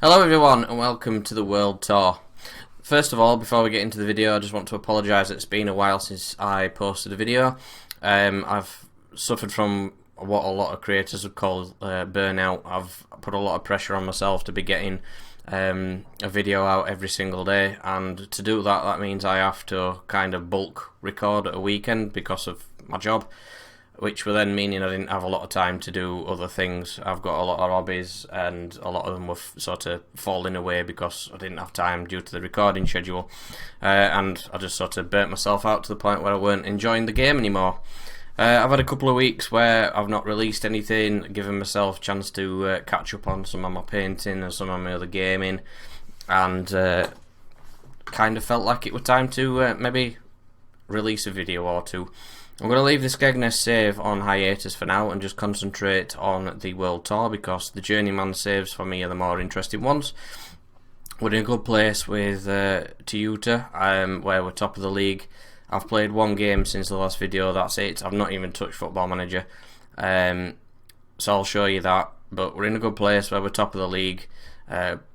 Hello everyone and welcome to the World Tour. First of all, before we get into the video, I just want to apologise. It's been a while since I posted a video. I've suffered from what a lot of creators would call burnout. I've put a lot of pressure on myself to be getting a video out every single day, and to do that, that means I have to kind of bulk record at a weekend because of my job, which were then meaning I didn't have a lot of time to do other things. I've got a lot of hobbies and a lot of them were sort of falling away because I didn't have time due to the recording schedule, and I just sort of burnt myself out to the point where I weren't enjoying the game anymore. I've had a couple of weeks where I've not released anything, given myself a chance to catch up on some of my painting and some of my other gaming, and kind of felt like it was time to maybe release a video or two. I'm going to leave the Skegness save on hiatus for now and just concentrate on the World Tour, because the Journeyman saves for me are the more interesting ones. We're in a good place with Teuta, where we're top of the league. I've played one game since the last video, that's it. I've not even touched Football Manager, so I'll show you that. But we're in a good place where we're top of the league,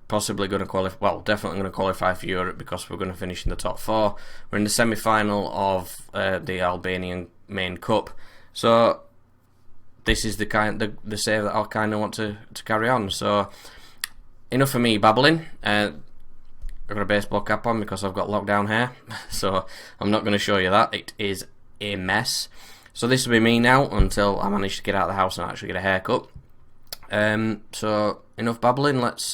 possibly going to qualify, well, definitely going to qualify for Europe because we're going to finish in the top 4. We're in the semi-final of the Albanian main cup, so this is the save that I kind of want to carry on. So enough of me babbling. I've got a baseball cap on because I've got lockdown hair, so I'm not going to show you that. It is a mess. So this will be me now until I manage to get out of the house and actually get a haircut. So enough babbling. Let's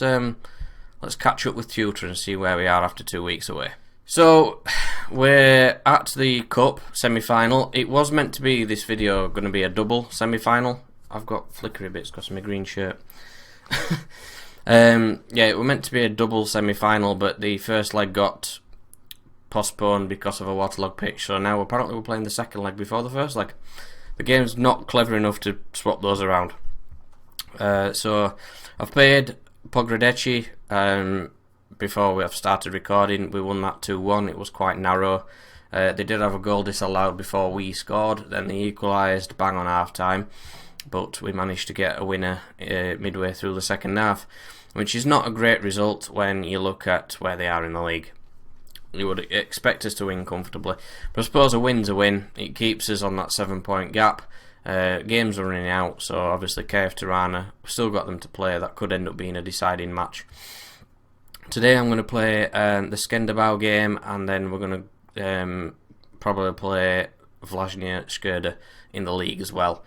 catch up with Teuta and see where we are after 2 weeks away. So we're at the cup semi-final. It was meant to be, this video going to be a double semi-final. I've got flickery bits because of my green shirt. Yeah, it was meant to be a double semi-final, but the first leg got postponed because of a waterlogged pitch. So now apparently we're playing the second leg before the first leg. The game's not clever enough to swap those around. So I've played Podgradeci before we have started recording. We won that 2-1. It was quite narrow. They did have a goal disallowed before we scored, then they equalised bang on half time, but we managed to get a winner midway through the second half, which is not a great result when you look at where they are in the league. You would expect us to win comfortably, but I suppose a win's a win. It keeps us on that 7-point gap. Games are running out, so obviously KF Tirana, we've still got them to play. That could end up being a deciding match. Today I'm going to play the Skendabao game, and then we're going to probably play Vlažnje Škoda in the league as well.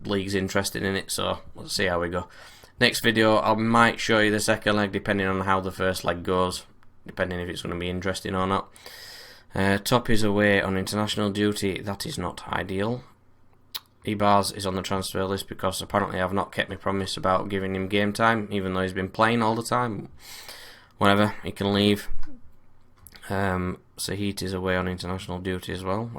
League's interested in it, so let's see how we go. Next video I might show you the second leg depending on how the first leg goes, depending if it's going to be interesting or not. Top is away on international duty. That is not ideal. Ibars is on the transfer list because apparently I've not kept my promise about giving him game time, even though he's been playing all the time. Whatever, he can leave. Sahit is away on international duty as well.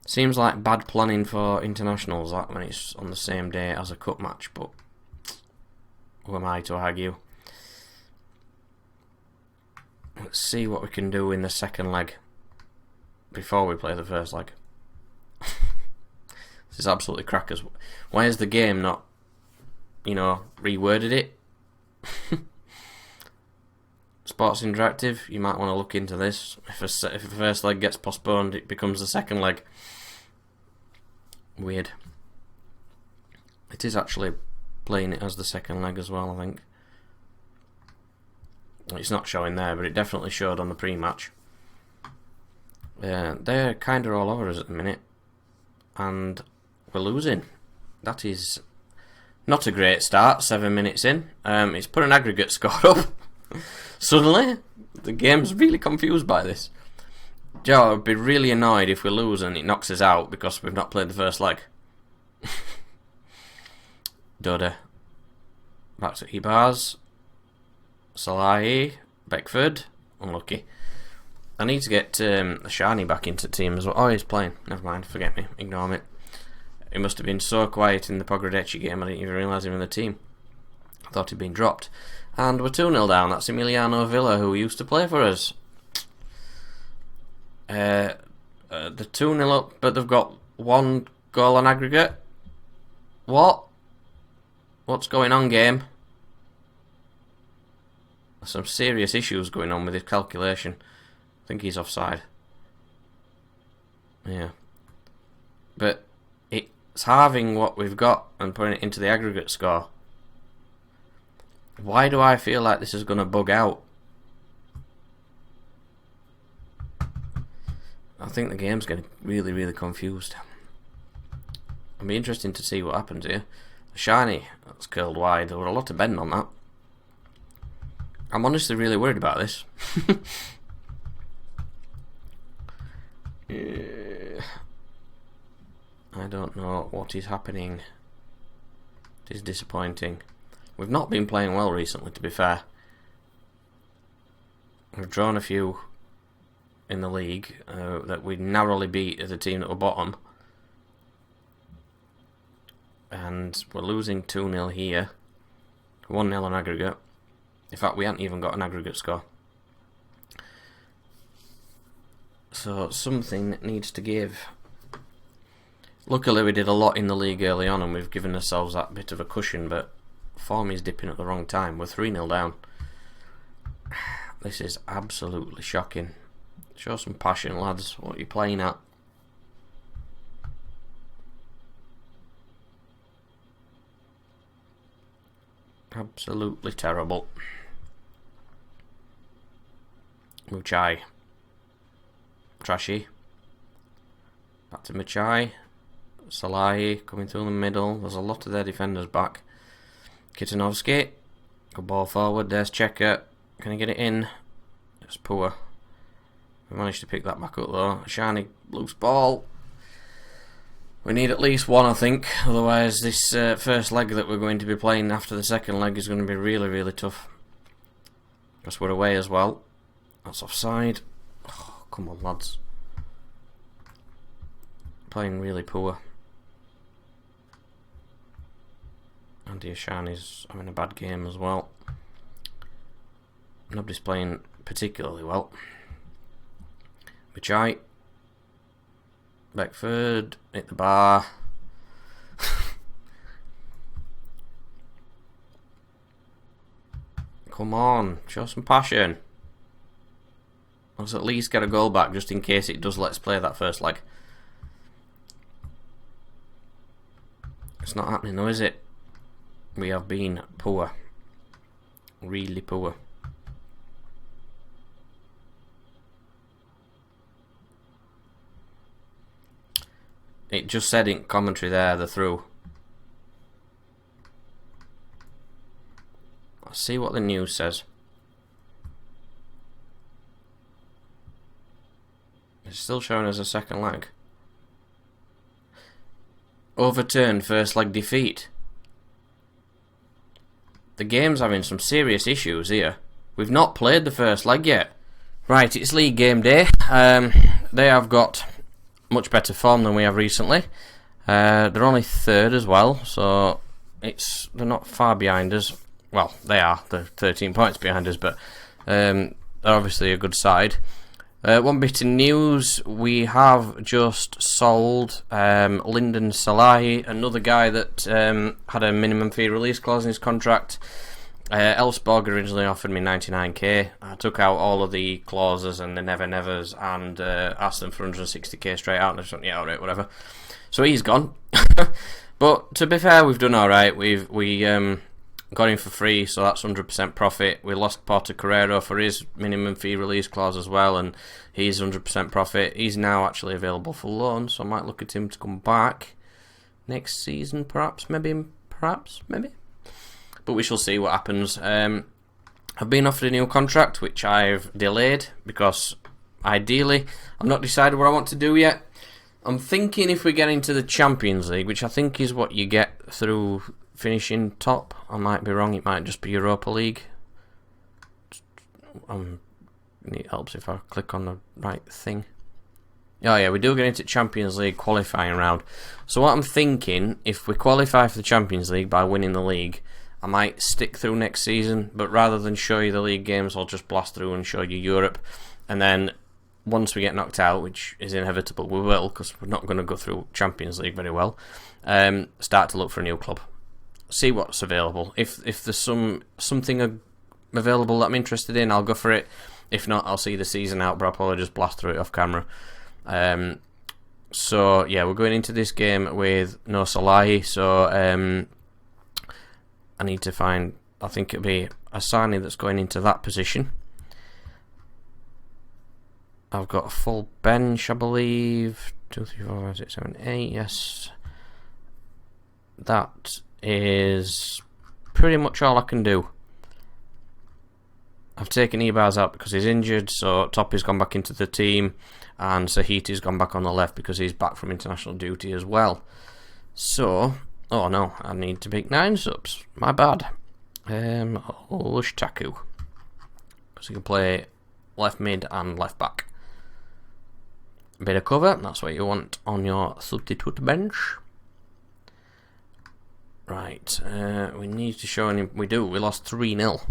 Seems like bad planning for internationals, that, when it's on the same day as a cup match, but who am I to argue? Let's see what we can do in the second leg before we play the first leg. This is absolutely crackers. Why has the game not, reworded it? Sports Interactive, you might want to look into this. If the first leg gets postponed, it becomes the second leg. Weird. It is actually playing it as the second leg as well, I think. It's not showing there, but it definitely showed on the pre-match. They're kind of all over us at the minute, and we're losing. That is not a great start, 7 minutes in. It's put an aggregate score up. Suddenly, the game's really confused by this. Joe, I'd be really annoyed if we lose and it knocks us out because we've not played the first leg. Durres. Back to Ibars. Salahi. Beckford. Unlucky. I need to get Shani back into the team as well. Oh, he's playing. Never mind. Forget me. Ignore me. He must have been so quiet in the Podgradeci game I didn't even realise him in the team. I thought he'd been dropped. And we're 2-0 down. That's Emiliano Villa, who used to play for us. They're 2-0 up, but they've got 1 goal on aggregate. What? What's going on, game? some serious issues going on with his calculation. I think he's offside. Yeah. But it's halving what we've got and putting it into the aggregate score. Why do I feel like this is going to bug out? I think the game's getting really, really confused. It'll be interesting to see what happens here. Shiny, that's curled wide. There were a lot of bend on that. I'm honestly really worried about this. I don't know what is happening. It is disappointing. We've not been playing well recently, to be fair. We've drawn a few in the league that we narrowly beat as a team that were bottom. And we're losing 2-0 here. 1-0 on aggregate. In fact, we haven't even got an aggregate score. So something needs to give. Luckily we did a lot in the league early on and we've given ourselves that bit of a cushion, but form is dipping at the wrong time. We're 3-0 down. This is absolutely shocking. Show some passion, lads. What are you playing at? Absolutely terrible. Muchai. Trashy. Back to Muchai. Salahi coming through the middle. There's a lot of their defenders back. Kitanovsky. Good ball forward. There's Checker. Can he get it in? It's poor. We managed to pick that back up though. A shiny loose ball. We need at least one, I think. Otherwise this first leg that we're going to be playing after the second leg is going to be really, really tough. Because we're away as well. That's offside. Oh, come on, lads. Playing really poor. Andy Ashani's having a bad game as well. Nobody's playing particularly well. Bichai. Beckford. Hit the bar. Come on. Show some passion. Let's at least get a goal back just in case it does let's play that first leg. It's not happening though, is it? We have been poor. Really poor. It just said in commentary there, they're through. Let's see what the news says. It's still showing as a second leg. Overturned first leg defeat. The game's having some serious issues here. We've not played the first leg yet. Right, it's league game day. They have got much better form than we have recently. They're only third as well, so they're not far behind us. Well, they are. They're 13 points behind us, but they're obviously a good side. One bit of news, we have just sold Lyndon Salahi, another guy that had a minimum fee release clause in his contract. Elfsborg originally offered me 99k. I took out all of the clauses and the never-nevers and asked them for 160k straight out, and I just went, yeah, alright, whatever. So he's gone. But to be fair, we've done alright. We got him for free, so that's 100% profit. We lost Porto Carrero for his minimum fee release clause as well, and he's 100% profit. He's now actually available for loan, so I might look at him to come back next season, perhaps, maybe. But we shall see what happens. I've been offered a new contract, which I've delayed, because ideally, I've not decided what I want to do yet. I'm thinking if we get into the Champions League, which I think is what you get through finishing top. I might be wrong, it might just be Europa League. It helps if I click on the right thing. Oh yeah, we do get into Champions League qualifying round. So what I'm thinking, if we qualify for the Champions League by winning the league, I might stick through next season, but rather than show you the league games, I'll just blast through and show you Europe. And then once we get knocked out, which is inevitable, we will, because we're not going to go through Champions League very well, start to look for a new club. See what's available. If there's something available that I'm interested in, I'll go for it. If not, I'll see the season out, but I'll probably just blast through it off camera. So yeah, we're going into this game with no Salahi, so I need to find, I think it'll be Asani that's going into that position. I've got a full bench, I believe. 2, 3, 4, 5, 6, 7, 8, yes. That is pretty much all I can do. I've taken Ebars out because he's injured, so Toppy's gone back into the team, and Sahiti's gone back on the left because he's back from international duty as well. So, oh no, I need to pick 9 subs. My bad. Lushtaku, because he can play left mid and left back. Bit of cover, that's what you want on your substitute bench. Right, we need to show him. We lost 3-0.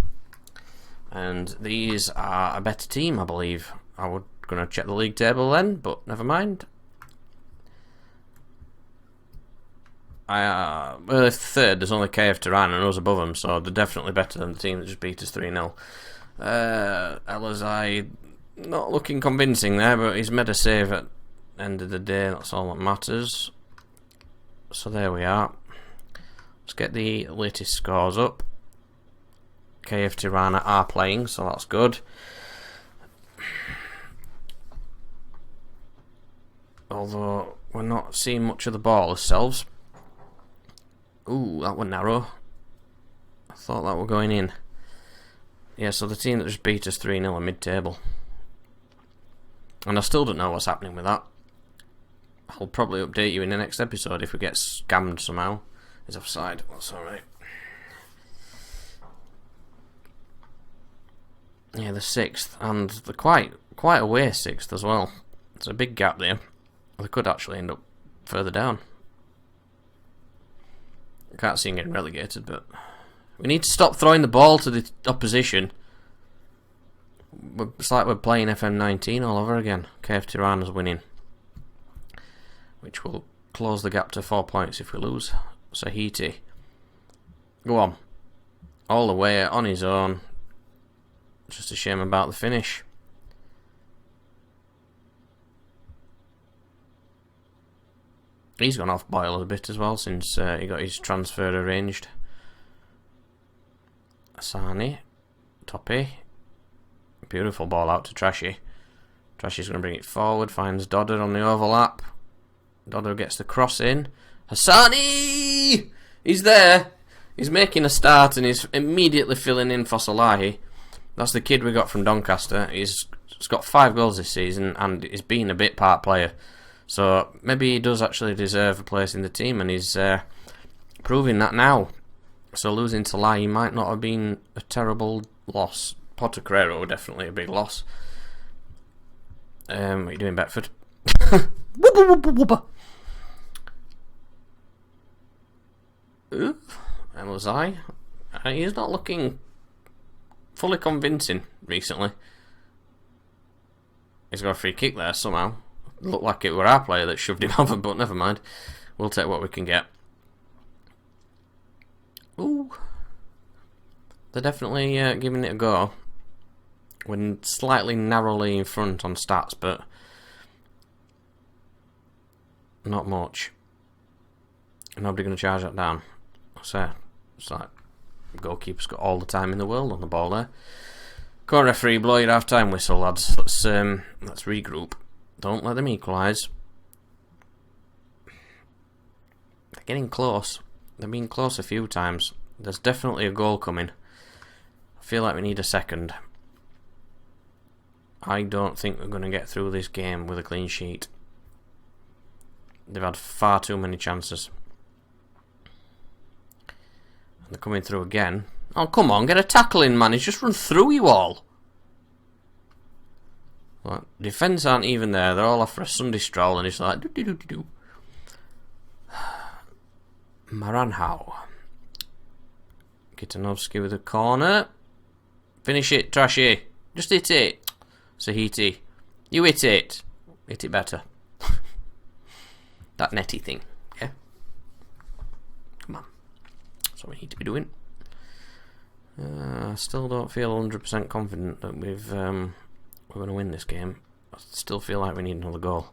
And these are a better team, I believe. I was going to check the league table then, but never mind. Well, third, there's only KF Tirana and us above them, so they're definitely better than the team that just beat us 3-0. Elazai, not looking convincing there, but he's made a save at the end of the day, that's all that matters. So there we are. Let's get the latest scores up. KF Tirana are playing, so that's good. Although we're not seeing much of the ball ourselves. Ooh, that was narrow. I thought that were going in. Yeah, so the team that just beat us 3-0 are mid-table. And I still don't know what's happening with that. I'll probably update you in the next episode if we get scammed somehow. He's offside, that's alright. Yeah, the 6th, and they're quite away 6th as well. There's a big gap there. They could actually end up further down. I can't see him getting relegated, but we need to stop throwing the ball to the opposition. It's like we're playing FM19 all over again. KF Tirana's winning, which will close the gap to 4 points if we lose. Sahiti, go on, all the way on his own. Just a shame about the finish. He's gone off boil a bit as well since he got his transfer arranged. Asani, Toppy, beautiful ball out to Trashy. Trashy's going to bring it forward, finds Dodder on the overlap. Dodder gets the cross in. Hassani! He's there. He's making a start and he's immediately filling in for Salahi. That's the kid we got from Doncaster. He's got 5 goals this season and he's been a bit part player. So maybe he does actually deserve a place in the team, and he's proving that now. So losing to Lai might not have been a terrible loss. Portocrero definitely a big loss. What are you doing, Beckford? Elazai. He's not looking fully convincing recently. He's got a free kick there somehow. Looked like it were our player that shoved him over, but never mind. We'll take what we can get. Ooh. They're definitely giving it a go. We're slightly narrowly in front on stats, but not much. Nobody going to charge that down. So it's like goalkeeper's got all the time in the world on the ball there. Go on, referee, blow your half-time whistle, lads. Let's regroup. Don't let them equalise. They're getting close. They've been close a few times. There's definitely a goal coming. I feel like we need a second. I don't think we're going to get through this game with a clean sheet. They've had far too many chances. And they're coming through again. Oh, come on, get a tackle in, man. He's just run through you all. Well, defence aren't even there. They're all off for a Sunday stroll, and it's like do. Maranhao. Gitanovsky with a corner. Finish it, Trashy. Just hit it. Sahiti. You hit it. Hit it better. That netty thing. Yeah? Come on. That's what we need to be doing. I still don't feel 100% confident that we're going to win this game. I still feel like we need another goal.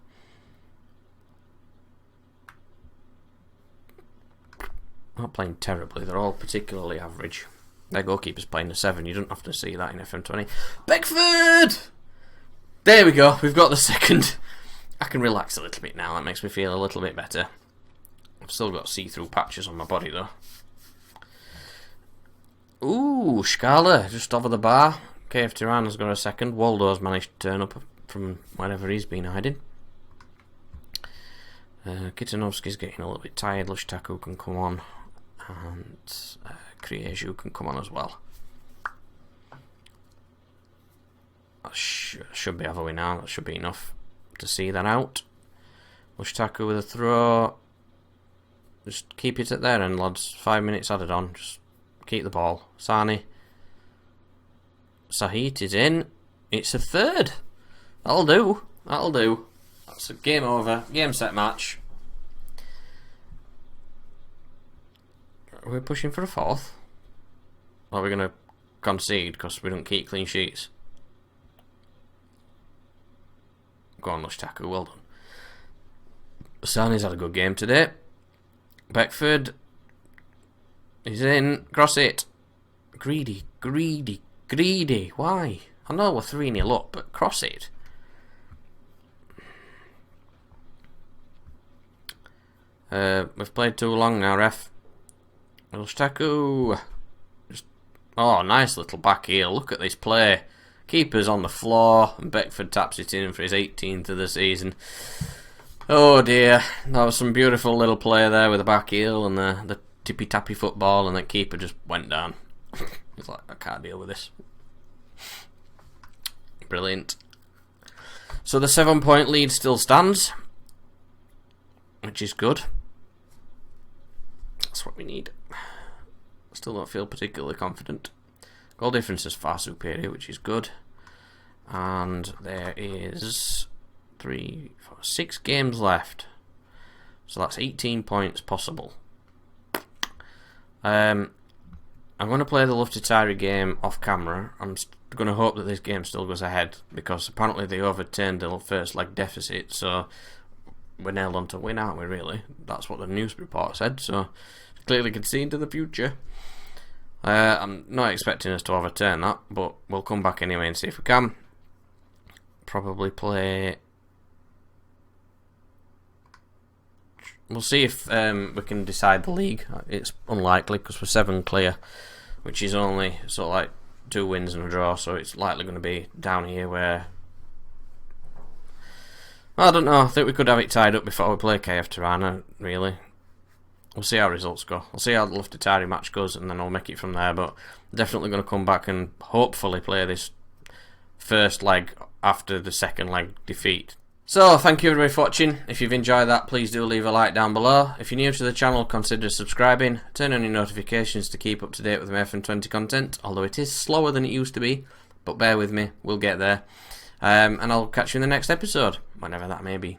Not playing terribly, they're all particularly average. Their goalkeeper's playing a 7, you don't have to see that in FM20. Beckford! There we go, we've got the second. I can relax a little bit now, that makes me feel a little bit better. I've still got see-through patches on my body though. Ooh, Scala, just over the bar. KF Tirana's got a second. Waldo's managed to turn up from wherever he's been hiding. Kitanovsky's getting a little bit tired. Lushtaku can come on. And Krieshu can come on as well. That should be halfway now. That should be enough to see that out. Lushtaku with a throw. Just keep it at their end, lads. 5 minutes added on. Just keep the ball. Sani. Sahit is in. It's a third. That'll do. That'll do. That's a game over. Game set match. Are we pushing for a fourth? Or are we going to concede because we don't keep clean sheets? Go on, Lushtaku. Well done. Sani's had a good game today. Beckford. He's in. Cross it. Greedy. Greedy. Greedy. Why? I know we're 3-0 up, but cross it. We've played too long now, ref. Lushtaku. Oh, nice little back heel. Look at this play. Keeper's on the floor, and Beckford taps it in for his 18th of the season. Oh dear, that was some beautiful little play there with the back heel and the tippy-tappy football, and the keeper just went down. He's like, I can't deal with this. Brilliant. So the 7-point lead still stands, which is good. That's what we need. Still don't feel particularly confident. Goal difference is far superior, which is good. And there is 6 games left. So that's 18 points possible. I'm going to play the Luftetari game off camera. I'm going to hope that this game still goes ahead, because apparently they overturned the first leg deficit, so we're nailed on to win, aren't we, really? That's what the news report said, so clearly can see into the future. I'm not expecting us to overturn that, but we'll come back anyway and see if we can. Probably play... We'll see if we can decide the league. It's unlikely because we're 7 clear, which is only sort of like 2 wins and a draw, so it's likely going to be down here where... I don't know, I think we could have it tied up before we play KF Tirana, really. We'll see how results go. We'll see how the Luftetari match goes, and then I'll make it from there, but definitely going to come back and hopefully play this first leg after the second leg defeat. So, thank you everybody for watching. If you've enjoyed that, please do leave a like down below. If you're new to the channel, consider subscribing. Turn on your notifications to keep up to date with my FM20 content, although it is slower than it used to be, but bear with me, we'll get there. And I'll catch you in the next episode, whenever that may be.